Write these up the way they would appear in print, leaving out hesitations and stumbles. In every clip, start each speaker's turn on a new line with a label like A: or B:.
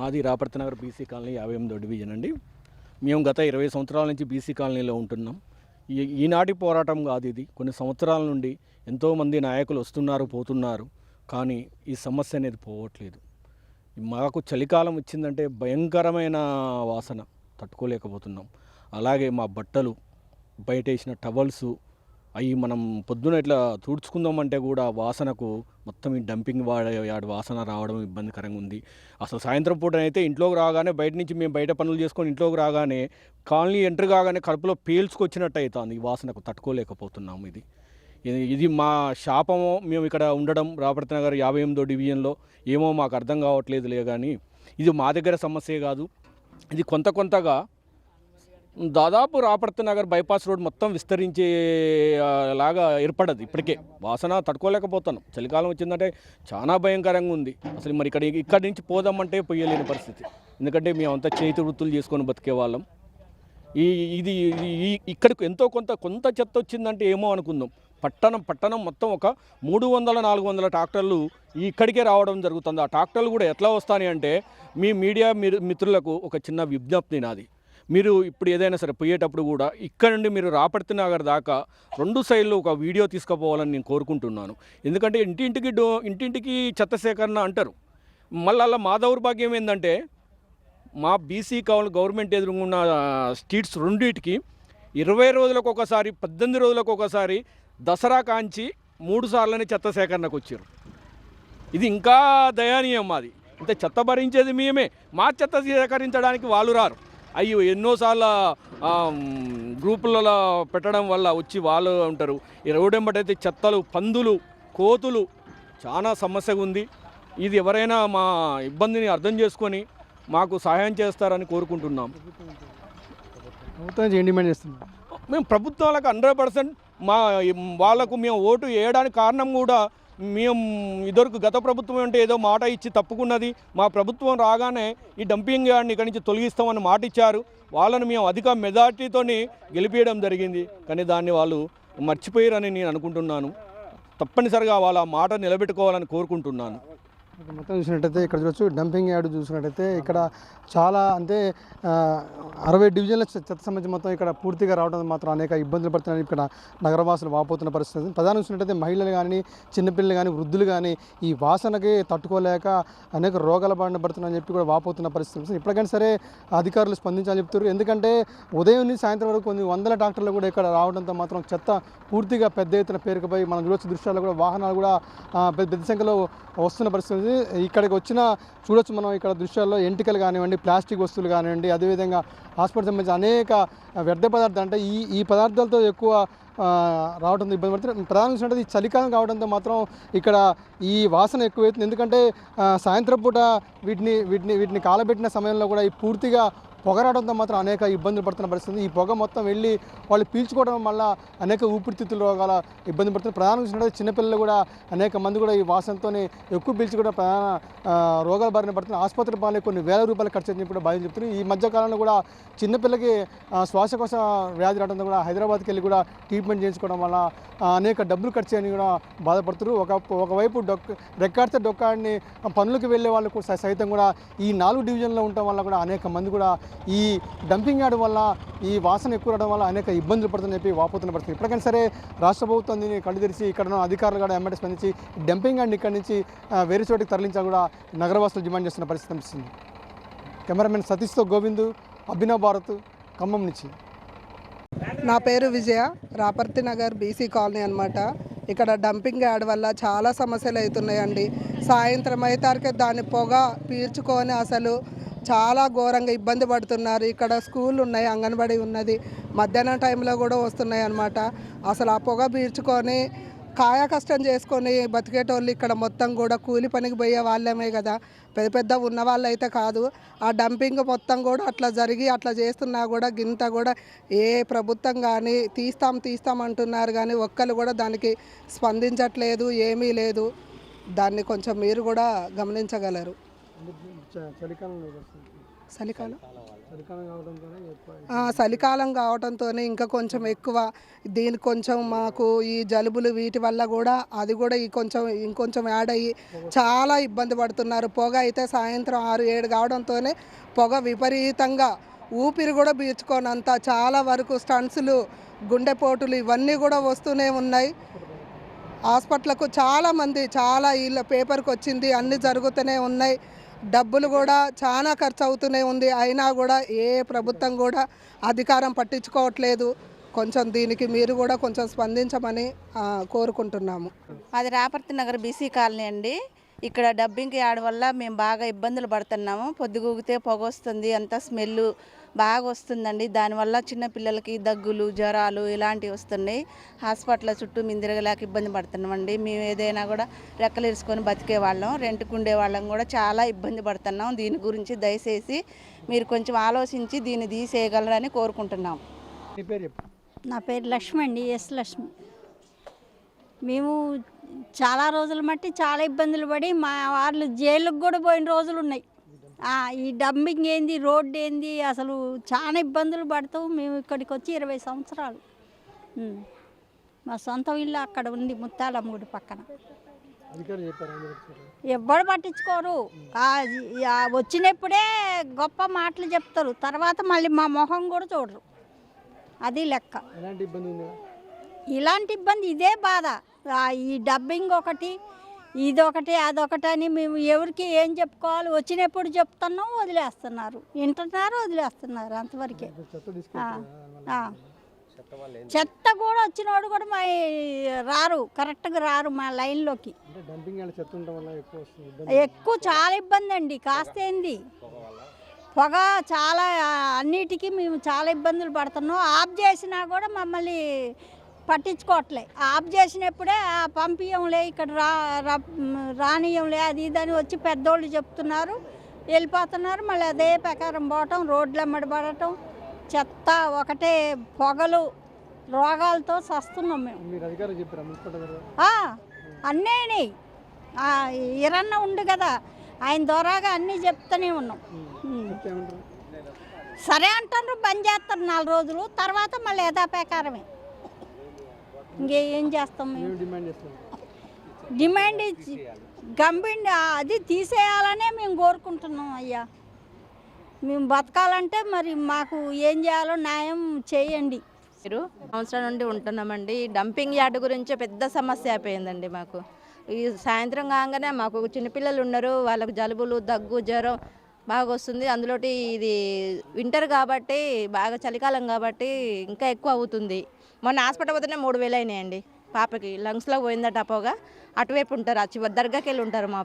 A: మాది Raparthi Nagar BC colony 58వ division అండి. మేము గత 20 సంవత్సరాల నుంచి బీసీ కాలనీలో ఉంటున్నాం. ఈనాటి పోరాటం కాదు ఇది. కొన్ని సంవత్సరాల నుండి ఎంతోమంది నాయకులు వస్తున్నారు, పోతున్నారు, కానీ ఈ సమస్య అనేది పోవట్లేదు. మాకు చలికాలం వచ్చిందంటే భయంకరమైన వాసన తట్టుకోలేకపోతున్నాం. అలాగే మా బట్టలు, బయటేసిన టవల్సు అవి మనం పొద్దున ఇట్లా తుడుచుకుందామంటే కూడా వాసనకు మొత్తం ఈ డంపింగ్ యార్డ్ వాసన రావడం ఇబ్బందికరంగా ఉంది. అసలు సాయంత్రం పూట అయితే ఇంట్లోకి రాగానే బయట నుంచి మేము బయట పనులు చేసుకొని ఇంట్లోకి రాగానే కాలనీ ఎంటర్ కాగానే కడుపులో పేల్చుకొచ్చినట్టు అవుతుంది. ఈ వాసనకు తట్టుకోలేకపోతున్నాము. ఇది మా శాపమో మేము ఇక్కడ ఉండడం రాపర్తి నగర్ 58వ డివిజన్లో ఏమో మాకు అర్థం కావట్లేదులే. కానీ ఇది మా దగ్గర సమస్యే కాదు. ఇది కొంతగా దాదాపు రాపర్తి నగర్ బైపాస్ రోడ్ మొత్తం విస్తరించే లాగా ఏర్పడదు. ఇప్పటికే వాసన తట్టుకోలేకపోతున్నాం. చలికాలం వచ్చిందంటే చాలా భయంకరంగా ఉంది. అసలు మరి ఇక్కడి నుంచి పోదామంటే పోయలేని పరిస్థితి. ఎందుకంటే మేమంతా చేతి వృత్తులు చేసుకొని బతికే వాళ్ళం. ఇది ఇక్కడికి ఎంతో కొంత చెత్త వచ్చిందంటే ఏమో అనుకుందాం. పట్టణం మొత్తం ఒక 300-400 ట్రాక్టర్లు ఇక్కడికే రావడం జరుగుతుంది. ఆ ట్రాక్టర్లు కూడా ఎట్లా వస్తాయి అంటే మీ మీడియా మిత్రులకు ఒక చిన్న విజ్ఞప్తి నాది. మీరు ఇప్పుడు ఏదైనా సరే పోయేటప్పుడు కూడా ఇక్కడ నుండి మీరు రాపర్తి నగర్ దాకా 2 సైడ్లు ఒక వీడియో తీసుకుపోవాలని నేను కోరుకుంటున్నాను. ఎందుకంటే ఇంటింటికి చెత్త సేకరణ అంటారు. మళ్ళీ అలా మా దౌర్భాగ్యం ఏంటంటే మా బీసీ గవర్నమెంట్ ఎదురుకున్న స్ట్రీట్స్ రెండింటికి 20 రోజులకు ఒకసారి, 18 రోజులకు ఒకసారి దసరా కాంచి 3 సార్లని చెత్త సేకరణకు వచ్చారు. ఇది ఇంకా దయనీయం. మాది ఇంత చెత్త భరించేది మేమే. మా చెత్త సేకరించడానికి వాళ్ళు రారు. అయ్యో ఎన్నోసార్లు గ్రూపులలో పెట్టడం వల్ల వచ్చి వాళ్ళు ఉంటారు. ఈ రోడ్ వెంబటైతే చెత్తలు, పందులు, కోతులు చాలా సమస్యగా ఉంది. ఇది ఎవరైనా మా ఇబ్బందిని అర్థం చేసుకొని మాకు సహాయం చేస్తారని కోరుకుంటున్నాం. మేము ప్రభుత్వాలకు 100% వాళ్ళకు మేము ఓటు వేయడానికి కారణం కూడా మేము ఇదివరకు గత ప్రభుత్వం అంటే ఏదో మాట ఇచ్చి తప్పుకున్నది. మా ప్రభుత్వం రాగానే ఈ డంపింగ్ యార్డ్ని ఇక్కడి నుంచి తొలగిస్తామని మాట ఇచ్చారు. వాళ్ళని మేము అధిక మెజార్టీతో గెలిపేయడం జరిగింది. కానీ దాన్ని వాళ్ళు మర్చిపోయారని నేను అనుకుంటున్నాను. తప్పనిసరిగా వాళ్ళ మాట నిలబెట్టుకోవాలని కోరుకుంటున్నాను.
B: మొత్తం చూసినట్టయితే ఇక్కడ చూడొచ్చు, డంపింగ్ యార్డ్ చూసినట్టయితే ఇక్కడ చాలా అంటే 60 డివిజన్ల చెత్త సంబంధించి మొత్తం ఇక్కడ పూర్తిగా రావడం మాత్రం అనేక ఇబ్బందులు పడుతున్నాయి. ఇక్కడ నగరవాసులు వాపోతున్న పరిస్థితి. ప్రధానంగా చూసినట్టయితే మహిళలు కానీ, చిన్నపిల్లలు కానీ, వృద్ధులు కానీ ఈ వాసనకి తట్టుకోలేక అనేక రోగాల బారిన పడుతున్నాయని చెప్పి కూడా వాపోతున్న పరిస్థితి. ఇప్పటికైనా సరే అధికారులు స్పందించాలని చెప్తారు. ఎందుకంటే ఉదయం నుంచి సాయంత్రం వరకు కొన్ని వందల ట్రాక్టర్లు కూడా ఇక్కడ రావడంతో మాత్రం చెత్త పూర్తిగా పెద్ద ఎత్తున పేరుకుపోయి మనం చూడొచ్చు దృశ్యాలు కూడా వాహనాలు కూడా పెద్ద సంఖ్యలో వస్తున్న పరిస్థితి. ఇక్కడికి చూడొచ్చు మనం ఇక్కడ దృశ్యాల్లో ఎంటికలు కానివ్వండి, ప్లాస్టిక్ వస్తువులు కానివ్వండి, అదేవిధంగా హాస్పిటల్ సంబంధించిన అనేక వ్యర్థ పదార్థాలు అంటే ఈ పదార్థాలతో ఎక్కువ రావడంతో ఇబ్బంది పడుతుంది. ప్రధానంగా చూసినట్టు ఈ చలికాలం కావడంతో మాత్రం ఇక్కడ ఈ వాసన ఎక్కువైతుంది. ఎందుకంటే సాయంత్రం పూట వీటిని కాలబెట్టిన సమయంలో కూడా ఈ పూర్తిగా పొగ రావడంతో మాత్రం అనేక ఇబ్బందులు పడుతున్న పరిస్థితి. ఈ పొగ మొత్తం వెళ్ళి వాళ్ళు పీల్చుకోవడం వల్ల అనేక ఊపిరితిత్తుల రోగాల ఇబ్బంది పడుతుంది. ప్రధానంగా చూసినట్టు చిన్నపిల్లలు కూడా అనేక మంది కూడా ఈ వాసనతో ఎక్కువ పీల్చుకోవడం ప్రధాన రోగాల బారిన పడుతుంది. ఆసుపత్రి పాలే కొన్ని వేల రూపాయలు ఖర్చు అని కూడా బాధ్యత చెప్తున్నారు. ఈ మధ్యకాలంలో కూడా చిన్నపిల్లకి శ్వాసకోశ వ్యాధి రావడంతో కూడా హైదరాబాద్కి వెళ్ళి కూడా ట్రీట్మెంట్ చేయించుకోవడం వల్ల అనేక డబ్బులు ఖర్చు అని కూడా బాధపడుతున్నారు. ఒకవైపు రెక్కాడితే డొక్కాడిని పనులకు వెళ్ళే వాళ్ళు సైతం కూడా ఈ 4 డివిజన్లో ఉండటం వల్ల కూడా అనేక మంది కూడా ఈ డంపింగ్ యార్డ్ వల్ల ఈ వాసన ఎక్కువ రావడం వల్ల అనేక ఇబ్బందులు పడుతుందని చెప్పి వాపోతున్న పరిస్థితి. ఇప్పటికైనా సరే రాష్ట్ర ప్రభుత్వం దీన్ని కళ్ళు తెరిచి ఇక్కడ ఉన్న అధికారులు కూడా ఎమ్మటి స్పందించి డంపింగ్ యార్డ్ని ఇక్కడి నుంచి వేరే చోటికి తరలించా కూడా నగరవాసులు డిమాండ్ చేస్తున్న పరిస్థితి అనిపిస్తుంది. కెమెరామెన్ సతీష్తో గోవిందు, అభినవ్ భారత్, ఖమ్మం నుంచి.
C: నా పేరు విజయ, రాపర్తి నగర్ బీసీ కాలనీ అనమాట. ఇక్కడ డంపింగ్ యార్డ్ వల్ల చాలా సమస్యలు అవుతున్నాయండి. సాయంత్రం అయ్యేసరికి దాని పొగ పీల్చుకొని అసలు చాలా ఘోరంగా ఇబ్బంది పడుతున్నారు. ఇక్కడ స్కూల్ ఉన్నాయి, అంగన్వాడీ ఉన్నది, మధ్యాహ్నం టైంలో కూడా వస్తున్నాయి అన్నమాట. అసలు ఆ పొగ పీల్చుకొని కాయ కష్టం చేసుకొని బతికేటోళ్ళు ఇక్కడ మొత్తం కూడా కూలి పనికి పోయే వాళ్ళమే కదా, పెద్ద ఉన్న వాళ్ళు అయితే కాదు. ఆ డంపింగ్ మొత్తం కూడా అట్లా జరిగి అట్లా చేస్తున్నా కూడా గింత కూడా ఏ ప్రభుత్వం కానీ తీస్తాం అంటున్నారు కానీ ఒక్కరు కూడా దానికి స్పందించట్లేదు, ఏమీ లేదు. దాన్ని కొంచెం మీరు కూడా గమనించగలరు. చలికాలం
B: చలికాలం కావడంతోనే ఎక్కువ
C: చలికాలం కావడంతోనే ఇంకా కొంచెం ఎక్కువ. దీనికి కొంచెం మాకు ఈ జలుబులు వీటి వల్ల కూడా అది కూడా ఇంకొంచెం యాడ్ అయ్యి చాలా ఇబ్బంది పడుతున్నారు. పొగ అయితే సాయంత్రం 6-7 కావడంతోనే పొగ విపరీతంగా ఊపిరి కూడా పీల్చుకోనంత చాలా వరకు స్టంట్స్లు, గుండెపోటులు ఇవన్నీ కూడా వస్తూనే ఉన్నాయి. హాస్పిటల్కు చాలామంది వీళ్ళ పేపర్కి వచ్చింది, అన్నీ జరుగుతూనే ఉన్నాయి. డబ్బులు కూడా చాలా ఖర్చు అవుతూనే ఉంది. అయినా కూడా ఏ ప్రభుత్వం కూడా అధికారం పట్టించుకోవట్లేదు. కొంచెం దీనికి మీరు కూడా కొంచెం స్పందించమని కోరుకుంటున్నాము.
D: అది రాపర్తి నగర్ బీసీ కాలనీ అండి. ఇక్కడ డబ్బింగ్ యాడ్ వల్ల మేము బాగా ఇబ్బందులు పడుతున్నాము. పొద్దుగూగితే పొగ వస్తుంది, అంతా స్మెల్ బాగా వస్తుందండి. దానివల్ల చిన్నపిల్లలకి దగ్గులు, జ్వరాలు ఇలాంటివి వస్తున్నాయి. హాస్పిటల్ చుట్టూ మేము తిరగలేక ఇబ్బంది పడుతున్నామండి. మేము ఏదైనా కూడా రెక్కలు ఇరుచుకొని బతికే వాళ్ళం, రెంట్కు ఉండే వాళ్ళం కూడా చాలా ఇబ్బంది పడుతున్నాం. దీని గురించి దయచేసి మీరు కొంచెం ఆలోచించి దీన్ని తీసేయగలరని కోరుకుంటున్నాం.
B: నీ పేరు చెప్పు.
E: నా పేరు లక్ష్మి అండి, ఎస్ లక్ష్మి. మేము చాలా రోజుల మట్టి చాలా ఇబ్బందులు పడి మా వాళ్ళు జైలుకు కూడా పోయిన రోజులు ఉన్నాయి. ఈ డంపింగ్ ఏంది, రోడ్డు ఏంది, అసలు చాలా ఇబ్బందులు పడతాం. మేము ఇక్కడికి వచ్చి 20 సంవత్సరాలు. మా సొంత ఇల్లు అక్కడ ఉంది, ముత్తాలమ్మ గుడి పక్కన.
B: అధికారులు చెప్పారు
E: ఎవ్వరు పట్టించుకోరు. వచ్చినప్పుడే గొప్ప మాటలు చెప్తారు, తర్వాత మళ్ళీ మా మొహం కూడా చూడరు. అది లెక్క.
B: ఎలాంటి ఇబ్బంది ఉంది?
E: ఇలాంటి ఇబ్బంది ఇదే బాధ. ఈ డబ్బింగ్ ఒకటి, ఇదొకటి, అదొకటి అని మేము ఎవరికి ఏం చెప్పుకోవాలి? వచ్చినప్పుడు చెప్తున్నాం, వదిలేస్తున్నారు, వింటున్నారు, వదిలేస్తున్నారు, అంతవరకే. చెత్త కూడా వచ్చినోడు కూడా మా రారు, కరెక్ట్గా రారు మా లైన్లోకి. ఎక్కువ చాలా ఇబ్బంది అండి. కాస్త ఏంది పొగ చాలా, అన్నిటికీ మేము చాలా ఇబ్బందులు పడుతున్నాం. ఆఫ్ చేసినా కూడా మమ్మల్ని పట్టించుకోవట్లే. ఆఫ్ చేసినప్పుడే పంపియంలే, ఇక్కడ రానియంలే, అది ఇదని వచ్చి పెద్దోళ్ళు చెప్తున్నారు, వెళ్ళిపోతున్నారు. మళ్ళీ అదే ప్రకారం పోవటం, రోడ్లు ఎమ్మడి పడటం, చెత్త ఒకటే, పొగలు, రోగాలతో చస్తున్నాం మేము. అన్నీ ఇరన్న ఉండు కదా, ఆయన ద్వారాగా అన్నీ చెప్తూనే ఉన్నాం. సరే అంటారు, బంద్ చేస్తారు 4 రోజులు, తర్వాత మళ్ళీ యథాప్రకారమే. ఇంకేం చేస్తాం మేము? డిమాండ్ గంపిండి అది తీసేయాలనే మేము కోరుకుంటున్నాం. అయ్యా, మేము బతకాలంటే మరి మాకు ఏం చేయాలో న్యాయం చేయండి.
D: సంవత్సరం నుండి ఉంటున్నామండి. డంపింగ్ యార్డ్ గురించి పెద్ద సమస్య అయిపోయిందండి మాకు. ఈ సాయంత్రం కాగానే మాకు చిన్నపిల్లలు ఉన్నారు, వాళ్ళకు జలుబులు, దగ్గు, జ్వరం బాగా వస్తుంది. అందులోటి ఇది వింటర్ కాబట్టి, బాగా చలికాలం కాబట్టి ఇంకా ఎక్కువ అవుతుంది. మొన్న హాస్పిటల్ పోతేనే 3000 అయినాయండి. పాపకి లంగ్స్లో పోయిందట పొగ. అటువైపు ఉంటారు, దర్గాకి వెళ్ళి ఉంటారు మా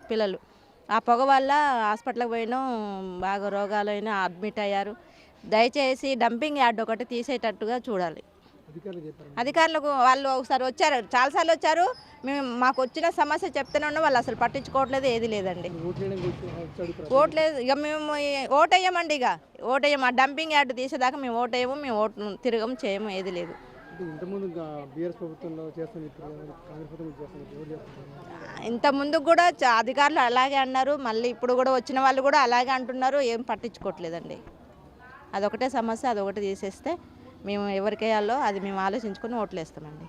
D: పిల్లలు. ఆ పొగ వల్ల హాస్పిటల్కి పోయినాం, బాగా రోగాలైనా అడ్మిట్ అయ్యారు. దయచేసి డంపింగ్ యార్డ్ ఒకటి తీసేటట్టుగా చూడాలి. అధికారులకు వాళ్ళు ఒకసారి వచ్చారు, చాలాసార్లు వచ్చారు. మాకు వచ్చిన సమస్య చెప్తూనే ఉన్నాం, వాళ్ళు అసలు పట్టించుకోవట్లేదు, ఏది లేదండి. ఓట్లేదు, ఇక మేము ఓటేయమండి. ఇక ఓటేయం, ఆ డంపింగ్ యార్డ్ తీసేదాకా మేము ఓటేయము, మేము ఓటు తిరగము, చేయము, ఏది లేదు. ఇంత ముందుకు కూడా అధికారులు అలాగే అన్నారు, మళ్ళీ ఇప్పుడు కూడా వచ్చిన వాళ్ళు కూడా అలాగే అంటున్నారు, ఏం పట్టించుకోవట్లేదండి. అదొకటే సమస్య, అదొకటి తీసేస్తే మేము ఎవరికి వేయాలో అది మేము ఆలోచించుకొని ఓట్లు వేస్తామండి.